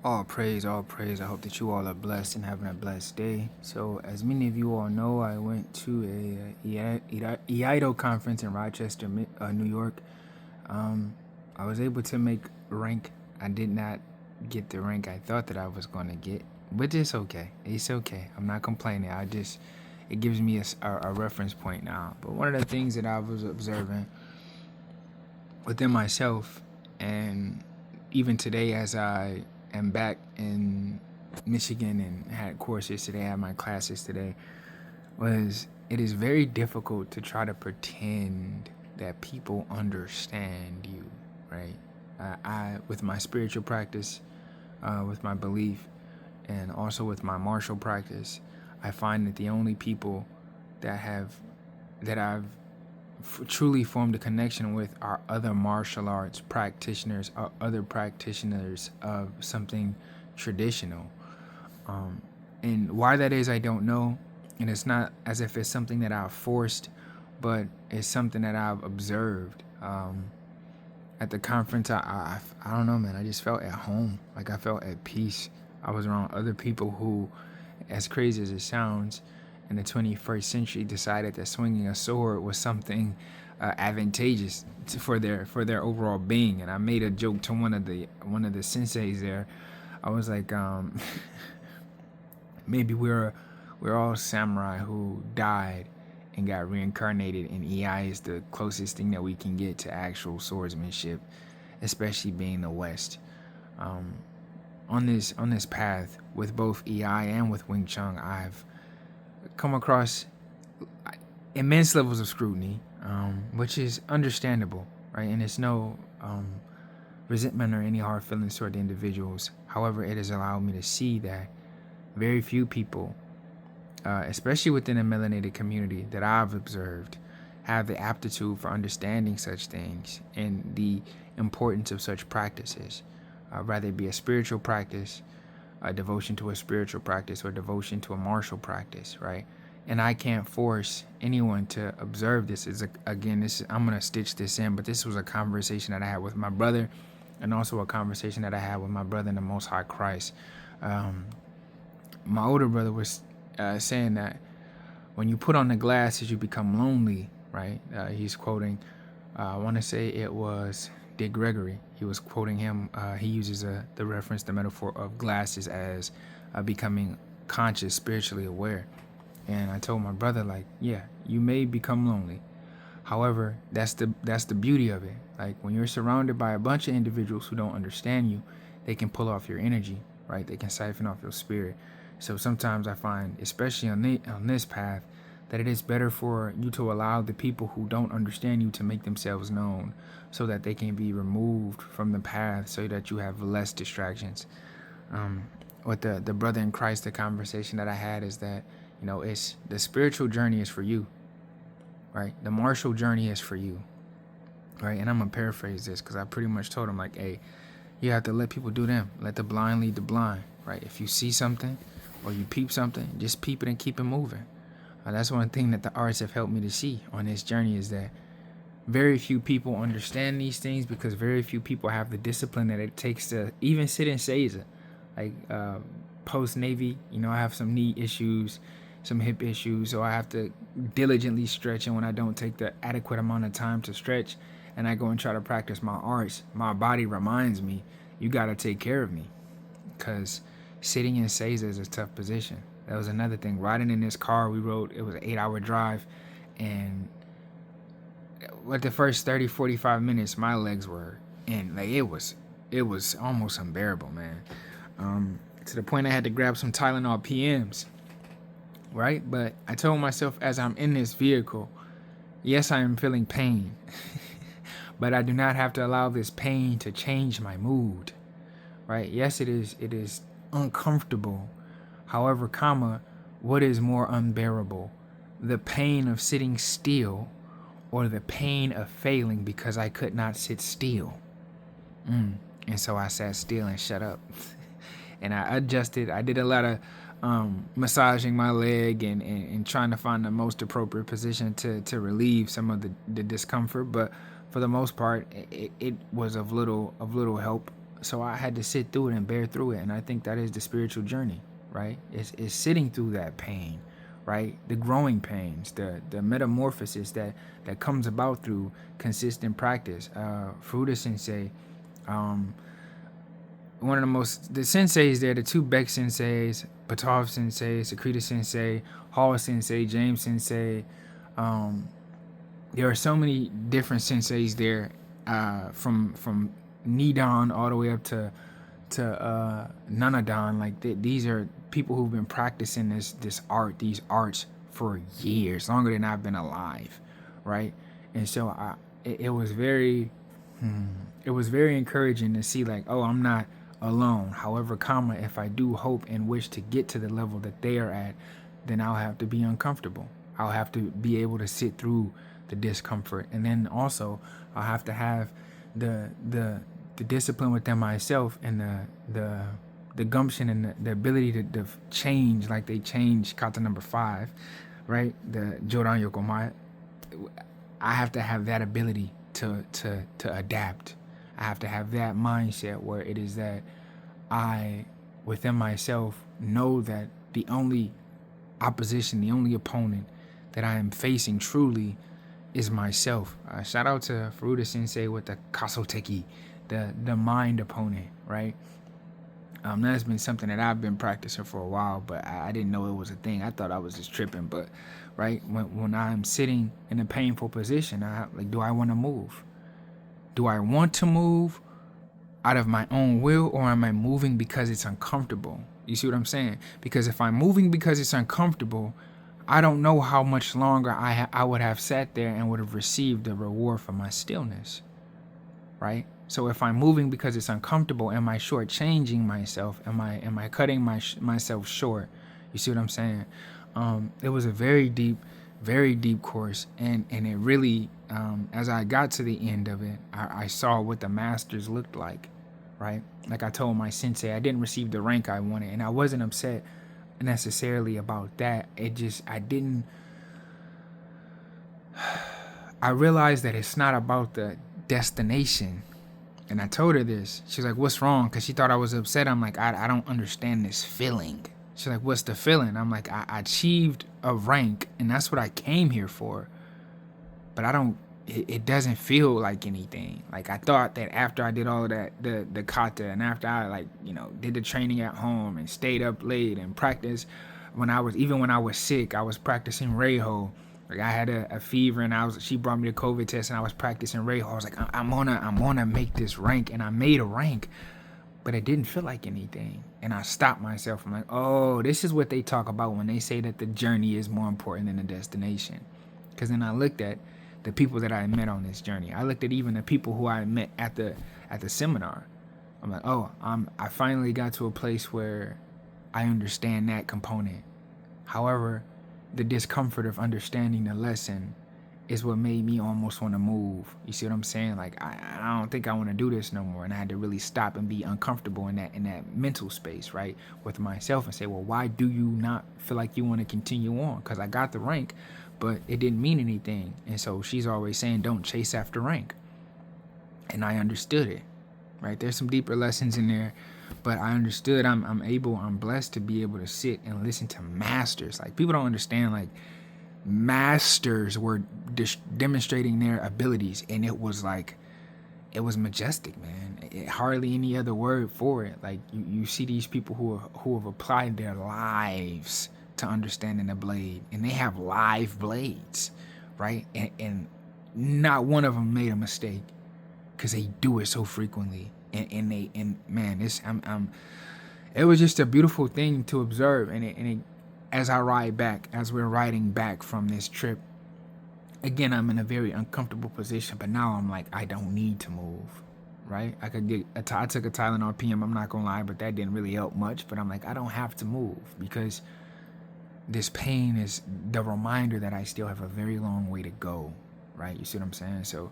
All praise, all praise. I hope that you all are blessed and having a blessed day. So, as many of you all know, I went to EIDO conference in Rochester, New York. I was able to make rank. I did not get the rank I thought that I was going to get, but it's okay. It's okay. I'm not complaining. It gives me a reference point now. But one of the things that I was observing within myself, and even today as I am back in Michigan and had courses today, I had my classes today, was it is very difficult to try to pretend that people understand you, right? I with my spiritual practice, with my belief, and also with my martial practice, I find that the only people that have that I've truly formed a connection with are other martial arts practitioners or other practitioners of something traditional. And why that is, I don't know. And it's not as if it's something that I've forced, but it's something that I've observed. At the conference, I don't know, man. I just felt at home. Like I felt at peace. I was around other people who, as crazy as it sounds, in the 21st century decided that swinging a sword was something advantageous for their overall being. And I made a joke to one of the senseis there. I was like, maybe we're all samurai who died and got reincarnated, and EI is the closest thing that we can get to actual swordsmanship, especially being the West. On this path with both EI and with Wing Chun, I've come across immense levels of scrutiny, which is understandable, right? And it's no resentment or any hard feelings toward the individuals. However, it has allowed me to see that very few people, especially within the melanated community that I've observed, have the aptitude for understanding such things and the importance of such practices, rather it be a spiritual practice, a devotion to a spiritual practice, or devotion to a martial practice, right? And I can't force anyone to observe this. I'm gonna stitch this in, but this was a conversation that I had with my brother, and also a conversation that I had with my brother in the Most High Christ. My older brother was saying that when you put on the glasses, you become lonely, right? He's quoting, I want to say it was Dick Gregory. He was quoting him. He uses the reference, the metaphor of glasses as becoming conscious, spiritually aware. And I told my brother, like, yeah, you may become lonely. However, that's the beauty of it. Like when you're surrounded by a bunch of individuals who don't understand you, they can pull off your energy, right? They can siphon off your spirit. So sometimes I find, especially on this path, that it is better for you to allow the people who don't understand you to make themselves known, so that they can be removed from the path, so that you have less distractions. With the brother in Christ, the conversation that I had is that, it's the spiritual journey is for you, right? The martial journey is for you, right? And I'm gonna paraphrase this because I pretty much told him, like, hey, you have to let people do them. Let the blind lead the blind, right? If you see something or you peep something, just peep it and keep it moving. That's one thing that the arts have helped me to see on this journey, is that very few people understand these things, because very few people have the discipline that it takes to even sit in Seiza. Like post Navy, I have some knee issues, some hip issues, so I have to diligently stretch. And when I don't take the adequate amount of time to stretch, and I go and try to practice my arts, my body reminds me, you got to take care of me, because sitting in Seiza is a tough position. That was another thing. Riding in this car, we rode, it was an 8-hour drive, and with the first 30, 45 minutes, my legs were in. Like, it was almost unbearable, man. To the point I had to grab some Tylenol PMs, right? But I told myself, as I'm in this vehicle, yes, I am feeling pain, but I do not have to allow this pain to change my mood, right? Yes, it is uncomfortable. However, what is more unbearable? The pain of sitting still, or the pain of failing because I could not sit still? And so I sat still and shut up. And I adjusted. I did a lot of massaging my leg and trying to find the most appropriate position to relieve some of the discomfort. But for the most part, it was of little help. So I had to sit through it and bear through it. And I think that is the spiritual journey, right? It's sitting through that pain, right? The growing pains, the metamorphosis that comes about through consistent practice. Furuta Sensei, one of the senseis there, the two Beck senseis, Patov Sensei, Sakrita Sensei, Hall Sensei, James Sensei. There are so many different senseis there, from Nidan all the way up to Nanadan. Like these are people who've been practicing this art, these arts for years, longer than I've been alive, right? And so it was very encouraging to see, like, oh, I'm not alone. However, if I do hope and wish to get to the level that they are at, then I'll have to be uncomfortable. I'll have to be able to sit through the discomfort, and then also I'll have to have the discipline within myself, and the gumption and the ability to change, like they changed kata number 5, right? The Jodan Yokomai. I have to have that ability to adapt. I have to have that mindset where it is that I, within myself, know that the only opposition, the only opponent that I am facing truly is myself. Shout out to Furuta Sensei with the Kasoteki, the mind opponent, right? That's been something that I've been practicing for a while, but I didn't know it was a thing. I thought I was just tripping, but right, when I'm sitting in a painful position, do I want to move? Do I want to move out of my own will, or am I moving because it's uncomfortable? You see what I'm saying? Because if I'm moving because it's uncomfortable, I don't know how much longer I would have sat there and would have received the reward for my stillness, right? So if I'm moving because it's uncomfortable, am I shortchanging myself? Am I cutting myself short? You see what I'm saying? It was a very deep course, and it really, as I got to the end of it, I saw what the masters looked like, right? Like I told my sensei, I didn't receive the rank I wanted, and I wasn't upset necessarily about that. I realized that it's not about the destination. And I told her this. She's like, what's wrong? Because she thought I was upset. I'm like, I don't understand this feeling. She's like, what's the feeling? I'm like, I achieved a rank, and that's what I came here for. But it doesn't feel like anything. Like, I thought that after I did all of that, the kata, and after I, did the training at home and stayed up late and practiced, when I was sick, I was practicing Reiho. Like, I had a fever, and she brought me the COVID test, and I was practicing Reiho. I was like, I'm gonna make this rank, and I made a rank, but it didn't feel like anything. And I stopped myself. I'm like, oh, this is what they talk about when they say that the journey is more important than the destination. Because then I looked at the people that I met on this journey. I looked at even the people who I met at the seminar. I'm like, oh, I finally got to a place where I understand that component. However, the discomfort of understanding the lesson is what made me almost want to move. You see what I'm saying? Like, I don't think I want to do this no more. And I had to really stop and be uncomfortable in that mental space, right, with myself, and say, well, why do you not feel like you want to continue on? Because I got the rank, but it didn't mean anything. And so she's always saying, don't chase after rank. And I understood it, right? There's some deeper lessons in there, but I understood. I'm blessed to be able to sit and listen to masters. Like, people don't understand, like, masters were demonstrating their abilities, and it was majestic, man. Hardly any other word for it. Like, you see these people who have applied their lives to understanding the blade, and they have live blades, right? And not one of them made a mistake, because they do it so frequently. And man, it was just a beautiful thing to observe. And it as we're riding back from this trip, again, I'm in a very uncomfortable position, but now I'm like, I don't need to move, right? I took a Tylenol PM, I'm not gonna lie, but that didn't really help much. But I'm like, I don't have to move, because this pain is the reminder that I still have a very long way to go, right? You see what I'm saying? So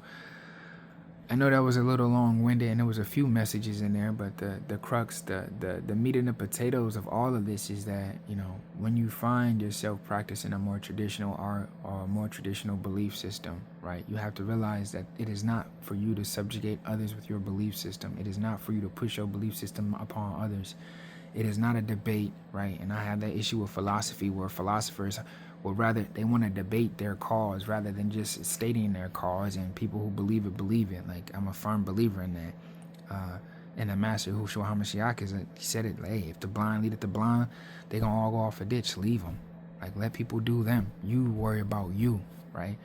I know that was a little long-winded and there was a few messages in there, but the crux, the meat and the potatoes of all of this is that, you know, when you find yourself practicing a more traditional art or a more traditional belief system, right, you have to realize that it is not for you to subjugate others with your belief system. It is not for you to push your belief system upon others. It is not a debate, right? And I have that issue with philosophy where philosophers would rather, they want to debate their cause rather than just stating their cause, and people who believe it. Like, I'm a firm believer in that. And the master Yahushua HaMashiach he said it, like, hey, if the blind lead the blind, they gonna all go off a ditch, leave them. Like, let people do them. You worry about you, right?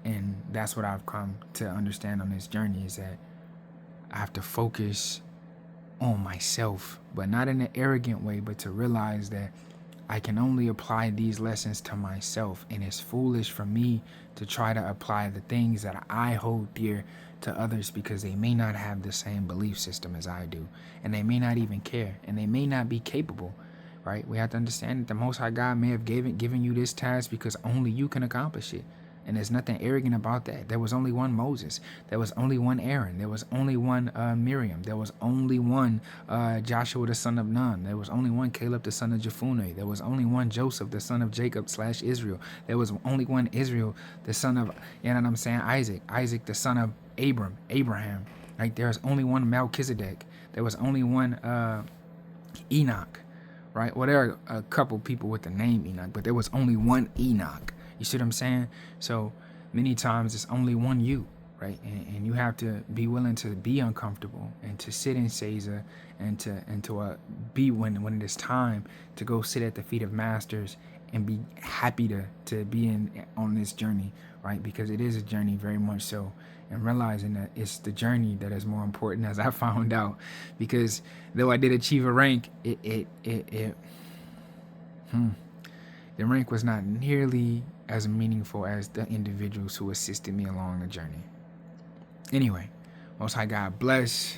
And that's what I've come to understand on this journey, is that I have to focus on myself, but not in an arrogant way, but to realize that I can only apply these lessons to myself, and it's foolish for me to try to apply the things that I hold dear to others, because they may not have the same belief system as I do, and they may not even care, and they may not be capable, right? We have to understand that the Most High God may have given you this task because only you can accomplish it. And there's nothing arrogant about that. There was only one Moses. There was only one Aaron. There was only one Miriam. There was only one Joshua the son of Nun. There was only one Caleb the son of Jephunneh. There was only one Joseph the son of Jacob / Israel. There was only one Israel the son of, you know what I'm saying, Isaac the son of Abraham. Like, there's only one Melchizedek. There was only one Enoch, right? Well, there are a couple people with the name Enoch, but there was only one Enoch. You see what I'm saying? So many times it's only one you, right? And you have to be willing to be uncomfortable and to sit in Seiza and to be when it is time to go sit at the feet of masters and be happy to be on this journey, right? Because it is a journey, very much so. And realizing that it's the journey that is more important, as I found out. Because though I did achieve a rank, the rank was not nearly as meaningful as the individuals who assisted me along the journey. Anyway, Most High God bless.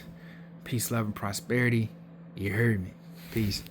Peace, love, and prosperity. You heard me. Peace.